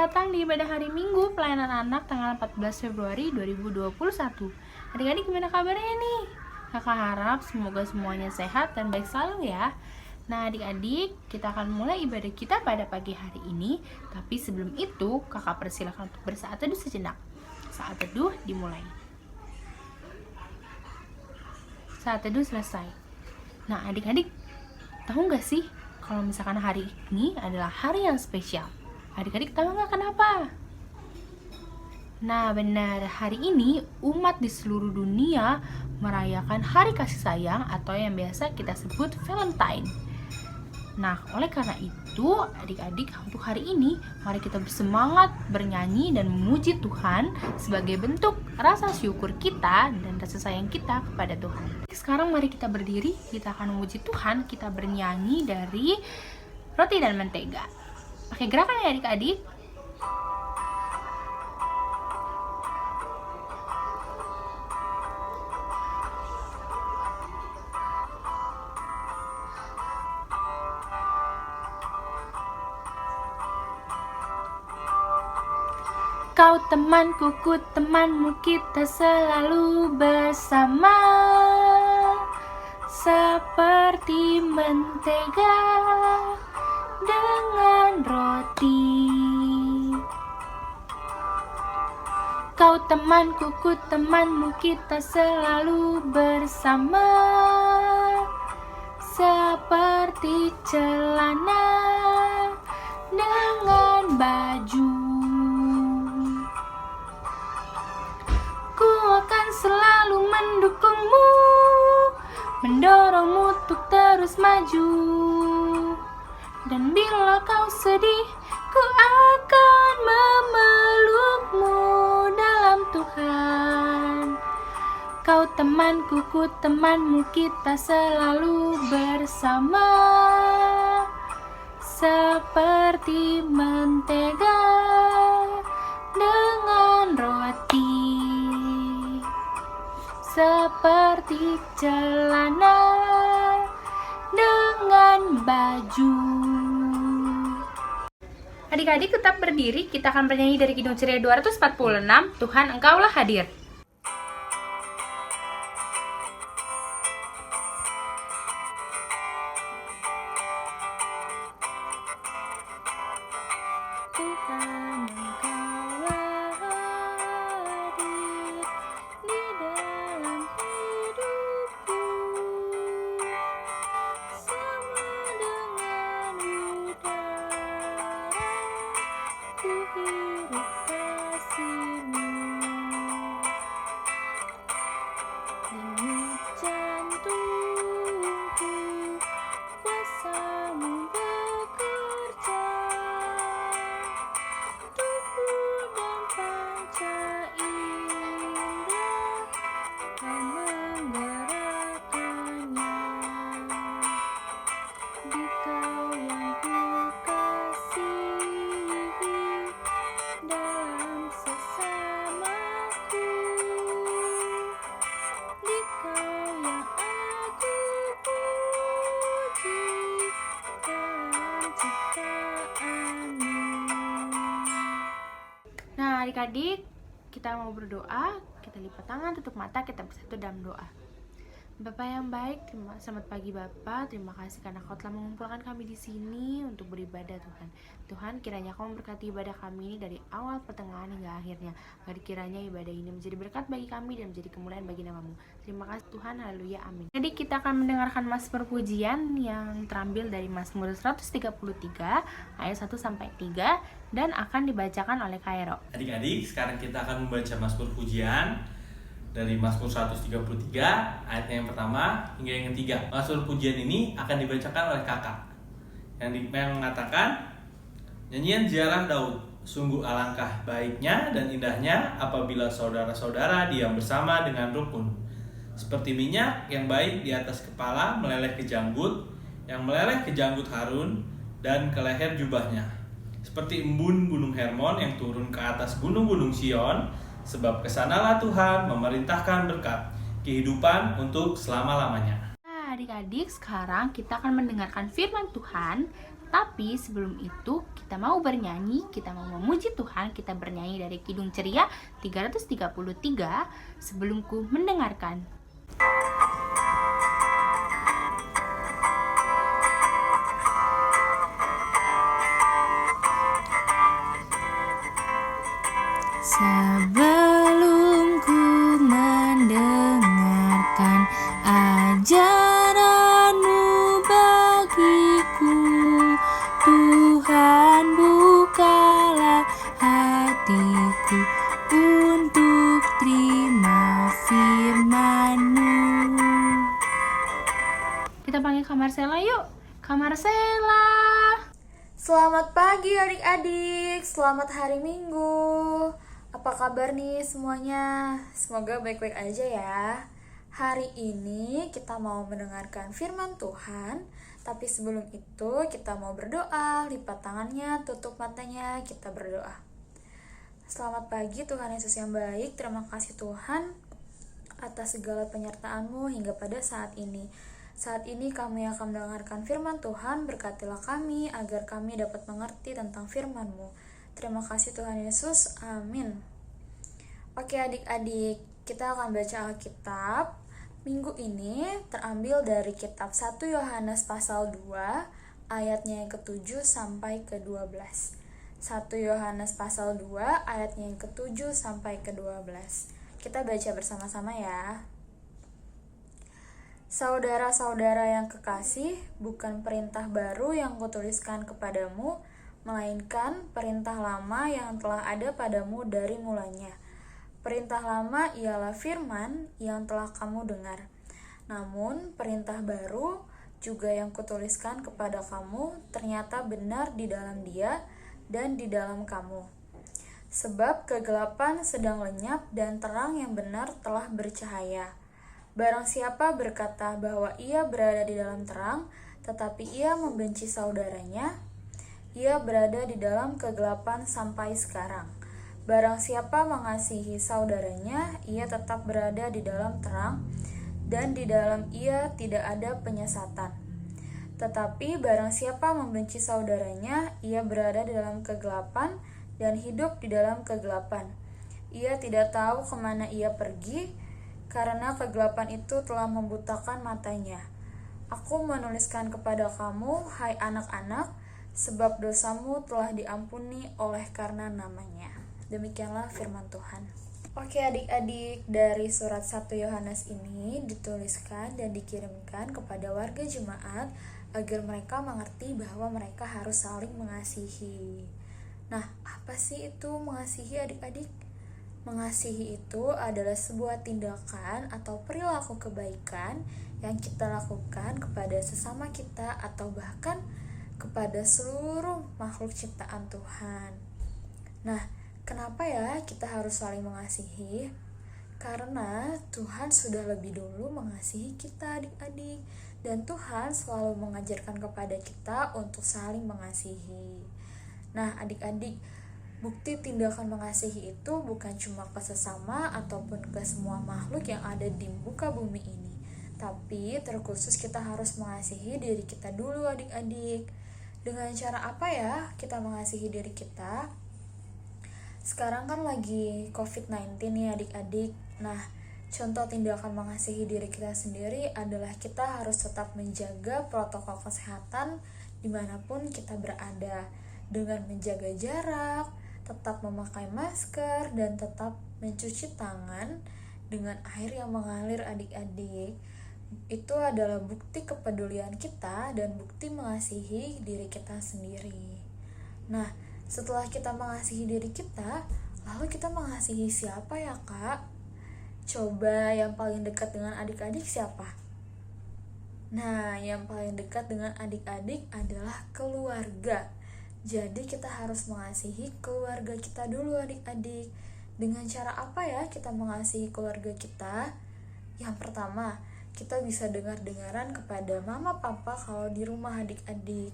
datang di ibadah hari Minggu pelayanan anak tanggal 14 Februari 2021. Adik-adik gimana kabarnya nih? Kakak harap semoga semuanya sehat dan baik selalu ya. Nah adik-adik, kita akan mulai ibadah kita pada pagi hari ini. Tapi sebelum itu, kakak persilakan untuk bersaat teduh sejenak. Saat teduh dimulai. Saat teduh selesai. Nah adik-adik, tahu nggak sih kalau misalkan hari ini adalah hari yang spesial? Adik-adik tahu nggak kenapa? Nah benar, hari ini umat di seluruh dunia merayakan hari kasih sayang atau yang biasa kita sebut Valentine. Nah oleh karena itu adik-adik untuk hari ini mari kita bersemangat bernyanyi dan memuji Tuhan sebagai bentuk rasa syukur kita dan rasa sayang kita kepada Tuhan. Sekarang mari kita berdiri, kita akan memuji Tuhan, kita bernyanyi dari Roti dan Mentega. Pakai gerakan ya adik-adik. Kau temanku, ku temanmu, kita selalu bersama seperti mentega dengan roti. Kau temanku, ku temanmu, kita selalu bersama seperti celana dengan baju. Ku akan selalu mendukungmu, mendorongmu untuk terus maju. Dan bila kau sedih, ku akan memelukmu dalam Tuhan. Kau temanku, ku temanmu, kita selalu bersama seperti mentega dengan roti, seperti celana dengan baju. Adik-adik tetap berdiri, kita akan bernyanyi dari Kidung Ceria 246, Tuhan Engkaulah Hadir. Tuhan Engkaulah hadir di dalam hidupku, sama dengan udara ku hirup kasih-Mu. Denyut jantungku, kuasa-Mu bekerja. Tubuh dan panca indera Kau menggerakkannya. Di Kau yang ku kasihi dalam sesamaku, di Kau yang aku puji dalam ciptaan-Mu. Nah adik-adik, kita mau berdoa, kita lipat tangan, tutup mata, kita bersatu dalam doa. Bapak yang baik, selamat pagi Bapak. Terima kasih karena Kau telah mengumpulkan kami di sini untuk beribadah Tuhan. Tuhan, kiranya Kau memberkati ibadah kami ini dari awal, pertengahan hingga akhirnya. Agar kiranya ibadah ini menjadi berkat bagi kami dan menjadi kemuliaan bagi nama-Mu. Terima kasih Tuhan, haleluya, amin. Jadi kita akan mendengarkan mazmur pujian yang terambil dari Mazmur 133 ayat 1 sampai 3 dan akan dibacakan oleh Kairo. Adik-adik, sekarang kita akan membaca mazmur pujian dari Mazmur 133 ayat yang pertama hingga yang ketiga. Mazmur pujian ini akan dibacakan oleh kakak yang mengatakan, nyanyian ziarah Daud, sungguh alangkah baiknya dan indahnya apabila saudara-saudara diam bersama dengan rukun. Seperti minyak yang baik di atas kepala meleleh ke janggut, yang meleleh ke janggut Harun dan ke leher jubahnya. Seperti embun gunung Hermon yang turun ke atas gunung-gunung Sion, sebab kesanalah Tuhan memerintahkan berkat, kehidupan untuk selama-lamanya. Nah adik-adik, sekarang kita akan mendengarkan firman Tuhan Tapi sebelum itu kita mau bernyanyi, kita mau memuji Tuhan, kita bernyanyi dari Kidung Ceria 333 sebelumku mendengarkan. Sebelum ku mendengarkan ajaran-Mu bagiku, Tuhan bukalah hatiku untuk terima firman-Mu. Kita panggil Kak Marcella yuk. Kak Marcella. Selamat pagi adik-adik, selamat hari Minggu. Apa kabar nih semuanya? Semoga baik-baik aja ya. Hari ini kita mau mendengarkan firman Tuhan, tapi sebelum itu kita mau berdoa. Lipat tangannya, tutup matanya, kita berdoa. Selamat pagi Tuhan Yesus yang baik. Terima kasih Tuhan atas segala penyertaan-Mu hingga pada saat ini. Saat ini kami akan mendengarkan firman Tuhan. Berkatilah kami agar kami dapat mengerti tentang firman-Mu. Terima kasih Tuhan Yesus, amin. Oke adik-adik, kita akan baca Alkitab. Minggu ini terambil dari kitab 1 Yohanes pasal 2 ayatnya yang ke-7 sampai ke-12. 1 Yohanes pasal 2 ayatnya yang ke-7 sampai ke-12. Kita baca bersama-sama ya. Saudara-saudara yang kekasih, bukan perintah baru yang kutuliskan kepadamu, melainkan perintah lama yang telah ada padamu dari mulanya. Perintah lama ialah firman yang telah kamu dengar. Namun perintah baru juga yang kutuliskan kepada kamu ternyata benar di dalam Dia dan di dalam kamu. Sebab kegelapan sedang lenyap dan terang yang benar telah bercahaya. Barang siapa berkata bahwa ia berada di dalam terang, tetapi ia membenci saudaranya, ia berada di dalam kegelapan sampai sekarang. Barang siapa mengasihi saudaranya, ia tetap berada di dalam terang, dan di dalam ia tidak ada penyesatan. Tetapi barang siapa membenci saudaranya, ia berada di dalam kegelapan, dan hidup di dalam kegelapan. Ia tidak tahu kemana ia pergi, karena kegelapan itu telah membutakan matanya. Aku menuliskan kepada kamu, hai anak-anak, sebab dosamu telah diampuni oleh karena namanya. Demikianlah firman Tuhan. Oke adik-adik, dari surat 1 Yohanes ini dituliskan dan dikirimkan kepada warga jemaat agar mereka mengerti bahwa mereka harus saling mengasihi. Nah, apa sih itu mengasihi adik-adik? Mengasihi itu adalah sebuah tindakan atau perilaku kebaikan yang kita lakukan kepada sesama kita atau bahkan kepada seluruh makhluk ciptaan Tuhan. Nah, kenapa ya kita harus saling mengasihi? Karena Tuhan sudah lebih dulu mengasihi kita adik-adik, dan Tuhan selalu mengajarkan kepada kita untuk saling mengasihi. Nah adik-adik, bukti tindakan mengasihi itu bukan cuma ke sesama ataupun ke semua makhluk yang ada di muka bumi ini, tapi terkhusus kita harus mengasihi diri kita dulu adik-adik. Dengan cara apa ya kita mengasihi diri kita? Sekarang kan lagi COVID-19 nih adik-adik. Nah, contoh tindakan mengasihi diri kita sendiri adalah kita harus tetap menjaga protokol kesehatan dimanapun kita berada, dengan menjaga jarak, tetap memakai masker, dan tetap mencuci tangan dengan air yang mengalir adik-adik. Itu adalah bukti kepedulian kita dan bukti mengasihi diri kita sendiri. Nah, setelah kita mengasihi diri kita, lalu kita mengasihi siapa ya kak? Coba yang paling dekat dengan adik-adik siapa? Nah, yang paling dekat dengan adik-adik adalah keluarga. Jadi kita harus mengasihi keluarga kita dulu adik-adik. Dengan cara apa ya kita mengasihi keluarga kita? Yang pertama, kita bisa dengar-dengaran kepada mama papa kalau di rumah adik-adik.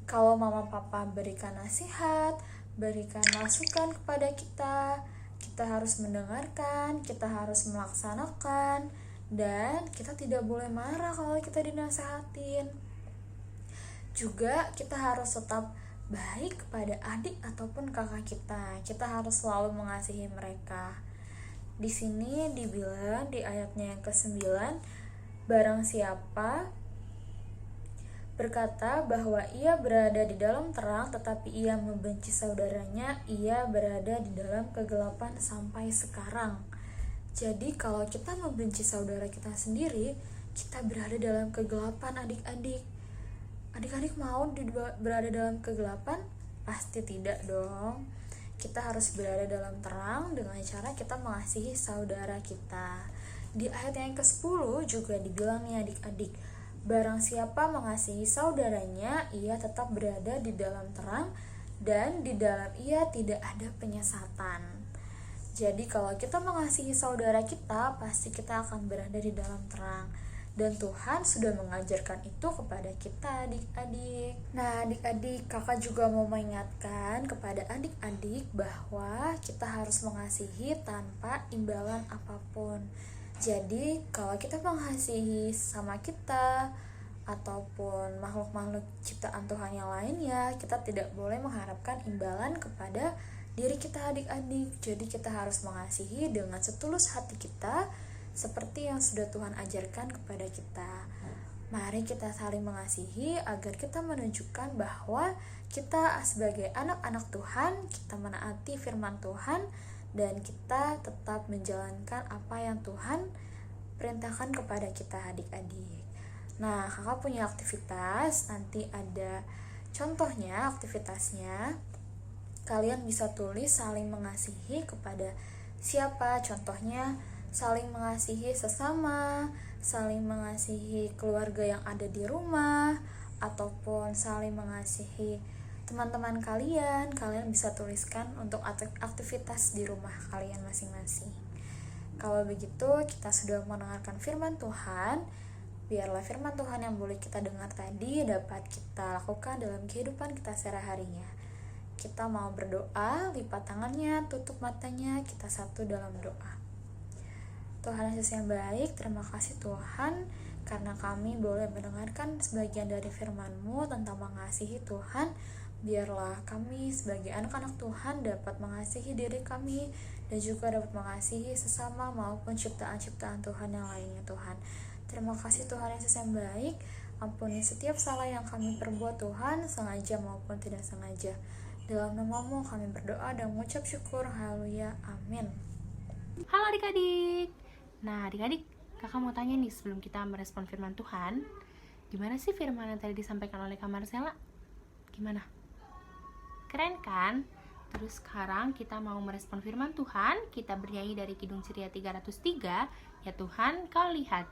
Kalau mama papa berikan nasihat, berikan masukan kepada kita, kita harus mendengarkan, kita harus melaksanakan, dan kita tidak boleh marah kalau kita dinasehatin. Juga kita harus tetap baik kepada adik ataupun kakak kita. Kita harus selalu mengasihi mereka. Di sini dibilang di ayatnya yang ke-9, barang siapa berkata bahwa ia berada di dalam terang tetapi ia membenci saudaranya, ia berada di dalam kegelapan sampai sekarang. Jadi kalau kita membenci saudara kita sendiri, kita berada dalam kegelapan adik-adik. Adik-adik mau berada dalam kegelapan? Pasti tidak dong. Kita harus berada dalam terang dengan cara kita mengasihi saudara kita. Di ayat yang ke-10 juga dibilang nih adik-adik, barang siapa mengasihi saudaranya, ia tetap berada di dalam terang dan di dalam ia tidak ada penyesatan. Jadi kalau kita mengasihi saudara kita, pasti kita akan berada di dalam terang. Dan Tuhan sudah mengajarkan itu kepada kita adik-adik. Nah adik-adik, kakak juga mau mengingatkan kepada adik-adik bahwa kita harus mengasihi tanpa imbalan apapun. Jadi kalau kita mengasihi sama kita ataupun makhluk-makhluk ciptaan Tuhan yang lainnya, kita tidak boleh mengharapkan imbalan kepada diri kita adik-adik. Jadi kita harus mengasihi dengan setulus hati kita, seperti yang sudah Tuhan ajarkan kepada kita. Mari kita saling mengasihi agar kita menunjukkan bahwa kita sebagai anak-anak Tuhan, kita menaati firman Tuhan dan kita tetap menjalankan apa yang Tuhan perintahkan kepada kita adik-adik. Nah, kakak punya aktivitas, nanti ada contohnya aktivitasnya. Kalian bisa tulis saling mengasihi kepada siapa, contohnya saling mengasihi sesama, saling mengasihi keluarga yang ada di rumah, ataupun saling mengasihi teman-teman kalian. Kalian bisa tuliskan untuk aktivitas di rumah kalian masing-masing. Kalau begitu, kita sudah mendengarkan firman Tuhan. Biarlah firman Tuhan yang boleh kita dengar tadi dapat kita lakukan dalam kehidupan kita sehari-harinya. Kita mau berdoa, lipat tangannya, tutup matanya, kita satu dalam doa. Tuhan Yesus yang baik, terima kasih Tuhan karena kami boleh mendengarkan sebagian dari firman-Mu tentang mengasihi Tuhan. Biarlah kami sebagai anak-anak Tuhan dapat mengasihi diri kami dan juga dapat mengasihi sesama maupun ciptaan-ciptaan Tuhan yang lainnya Tuhan. Terima kasih Tuhan Yesus yang baik, ampuni setiap salah yang kami perbuat Tuhan, sengaja maupun tidak sengaja. Dalam nama-Mu kami berdoa dan mengucap syukur, haleluya, amin. Halo adik-adik. Nah adik-adik, kakak mau tanya nih sebelum kita merespon firman Tuhan, gimana sih firman yang tadi disampaikan oleh Kak Marcella? Gimana? Keren kan? Terus sekarang kita mau merespon firman Tuhan. Kita bernyanyi dari Kidung Ceria 303, ya Tuhan kau lihat.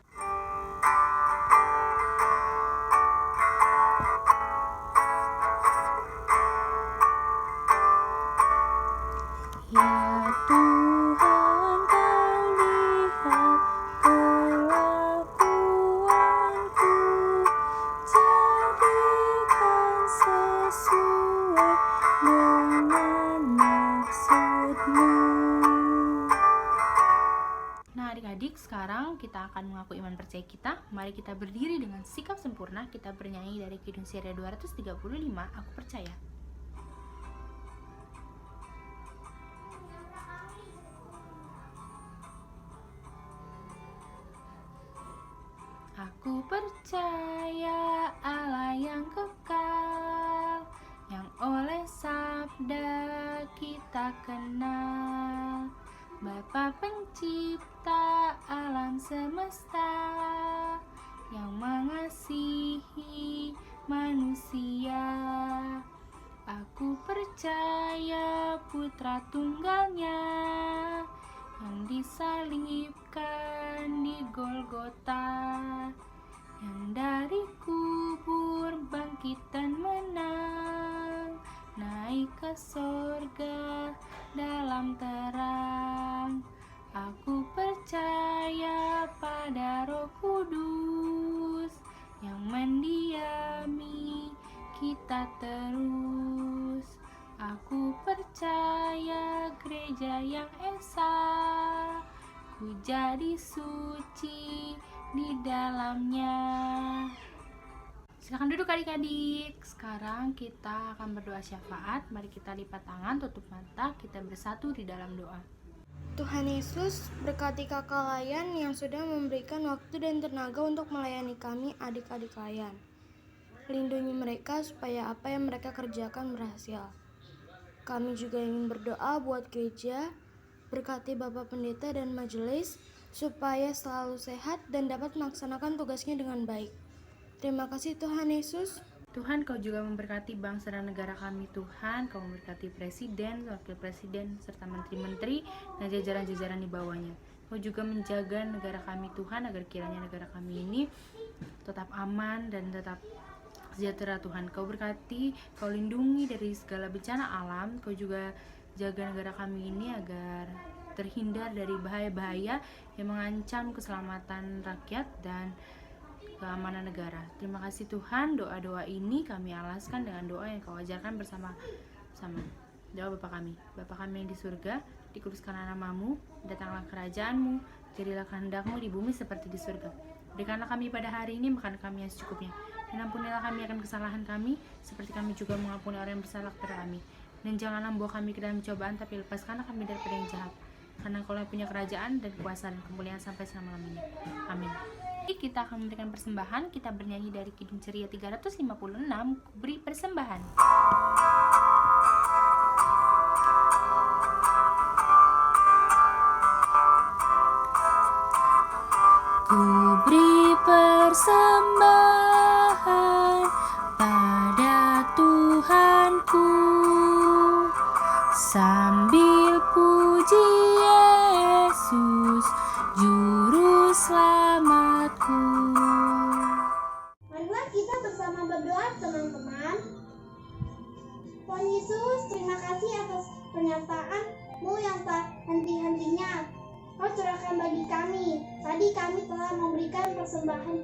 Ya Tuhan kau lihat kelakuanku, jadikan sesuai dengan maksud-Mu. Nah adik-adik, sekarang kita akan mengaku iman percaya kita. Mari kita berdiri dengan sikap sempurna. Kita bernyanyi dari Kidung Ceria 235, Aku Percaya. Aku percaya Allah yang kekal, yang oleh sabda kita kenal, Bapa pencipta alam semesta, yang mengasihi manusia. Aku percaya Putra Tunggalnya yang disalibkan di Golgota, yang dari kubur bangkit dan menang, naik ke sorga dalam terang. Aku percaya pada Roh Kudus yang mendiami kita terus. Aku percaya gereja yang esa, ku jadi suci di dalamnya. Silakan duduk adik-adik. Sekarang kita akan berdoa syafaat. Mari kita lipat tangan, tutup mata, kita bersatu di dalam doa. Tuhan Yesus, berkati kakak Layan yang sudah memberikan waktu dan tenaga untuk melayani kami adik-adik Layan. Lindungi mereka supaya apa yang mereka kerjakan berhasil. Kami juga ingin berdoa buat gereja, berkati Bapak Pendeta dan majelis, supaya selalu sehat dan dapat melaksanakan tugasnya dengan baik. Terima kasih Tuhan Yesus. Tuhan, Kau juga memberkati bangsa dan negara kami Tuhan. Kau memberkati presiden, wakil presiden, serta menteri-menteri dan jajaran-jajaran di bawahnya. Kau juga menjaga negara kami Tuhan, agar kiranya negara kami ini tetap aman dan tetap sejahtera Tuhan. Kau berkati, Kau lindungi dari segala bencana alam. Kau juga jaga negara kami ini agar terhindar dari bahaya-bahaya yang mengancam keselamatan rakyat dan keamanan negara. Terima kasih Tuhan, doa-doa ini kami alaskan dengan doa yang Kau ajarkan bersama-sama. Doa Bapa kami yang di surga, dikuduskanlah namamu, datanglah kerajaan-Mu, jadilah kehendak-Mu di bumi seperti di surga. Berikanlah kami pada hari ini makan kami yang secukupnya, dan ampunilah kami akan kesalahan kami, seperti kami juga mengampuni orang yang bersalah kepada kami. Dan janganlah membawa kami ke dalam cobaan, tapi lepaskanlah kami daripada yang jahat. Karena Engkau yang punya kerajaan dan kuasa dan kemuliaan sampai selama-lamanya. Amin. Kita akan memberikan persembahan. Kita bernyanyi dari Kidung Ceria 356, beri persembahan. Ku beri persembahan pada Tuhanku, sambil puji Yesus, Juru Selamatku. Marilah kita bersama berdoa teman-teman. Tuhan Yesus, terima kasih atas penyertaan-Mu yang tak henti-hentinya. Kau curahkan bagi kami. Tadi kami telah memberikan persembahan.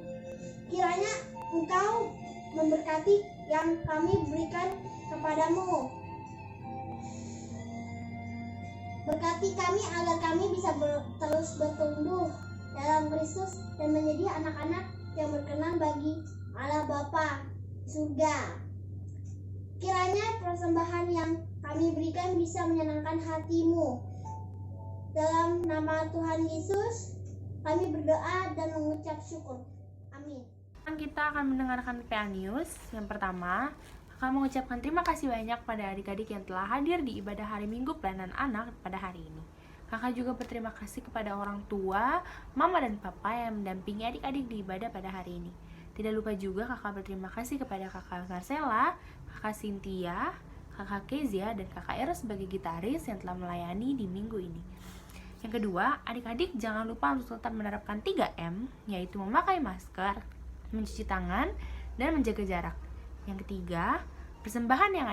Kiranya Engkau memberkati yang kami berikan kepadamu. Berkati kami agar kami bisa terus bertumbuh dalam Kristus dan menjadi anak-anak yang berkenan bagi Allah Bapa di surga. Kiranya persembahan yang kami berikan bisa menyenangkan hati-Mu. Dalam nama Tuhan Yesus, kami berdoa dan mengucap syukur. Amin. Kita akan mendengarkan PA News. Yang pertama, akan mengucapkan terima kasih banyak pada adik-adik yang telah hadir di ibadah hari Minggu Pelayanan Anak pada hari ini. Kakak juga berterima kasih kepada orang tua, mama dan papa yang mendampingi adik-adik di ibadah pada hari ini. Tidak lupa juga kakak berterima kasih kepada kakak Marcella, kakak Cynthia, kakak Kezia, dan kakak Eros sebagai gitaris yang telah melayani di minggu ini. Yang kedua, adik-adik jangan lupa untuk tetap menerapkan 3M, yaitu memakai masker, mencuci tangan, dan menjaga jarak. Yang ketiga, persembahan yang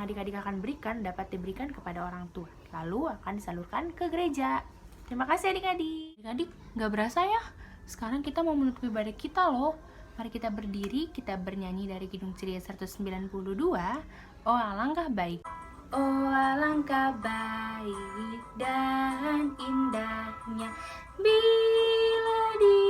adik-adik akan berikan dapat diberikan kepada orang tua, lalu akan disalurkan ke gereja. Terima kasih adik-adik. Adik-adik, gak berasa ya? Sekarang kita mau menutup ibadah kita loh. Mari kita berdiri, kita bernyanyi dari Kidung Ceria 192, Oh alangkah baik. Oh alangkah baik dan indahnya bila di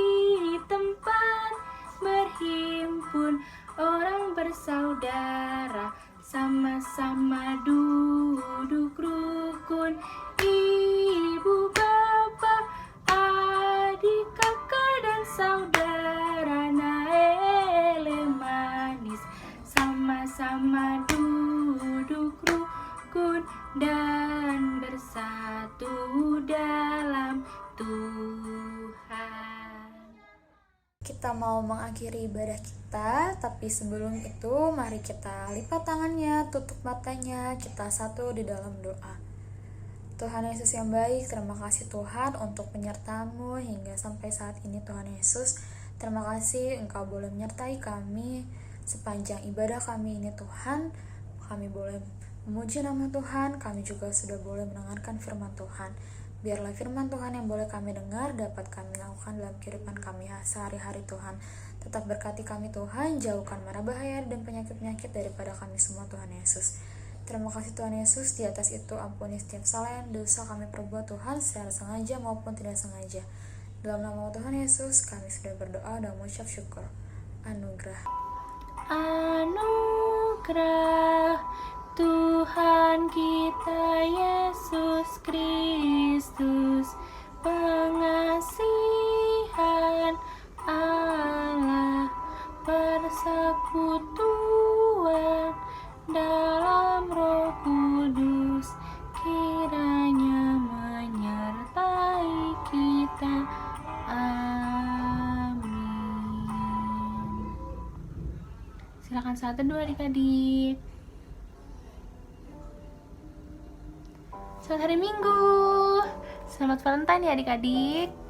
tempat berhimpun orang bersaudara, sama-sama duduk rukun, ibu bapak, adik kakak dan saudara, naele manis, sama-sama duduk rukun dan bersatu dalam Tuhan. Kita mau mengakhiri ibadah kita, tapi sebelum itu mari kita lipat tangannya, tutup matanya, kita satu di dalam doa. Tuhan Yesus yang baik, terima kasih Tuhan untuk penyertaan-Mu hingga sampai saat ini Tuhan Yesus. Terima kasih Engkau boleh menyertai kami sepanjang ibadah kami ini Tuhan. Kami boleh memuji nama Tuhan, kami juga sudah boleh mendengarkan firman Tuhan. Biarlah firman Tuhan yang boleh kami dengar dapat kami lakukan dalam kehidupan kami sehari-hari Tuhan. Tetap berkati kami Tuhan, jauhkan mara bahaya dan penyakit-penyakit daripada kami semua Tuhan Yesus. Terima kasih Tuhan Yesus, di atas itu ampuni setiap salah yang dosa kami perbuat Tuhan secara sengaja maupun tidak sengaja. Dalam nama Tuhan Yesus kami sudah berdoa dan mengucap syukur. Anugerah. anugerah Tuhan kita Yesus Kristus, pengasihan Allah, persekutuan dalam Roh Kudus, kiranya menyertai kita. Amin. Silakan saat teduh adik-adik. Selamat hari Minggu. Selamat Valentine ya adik-adik.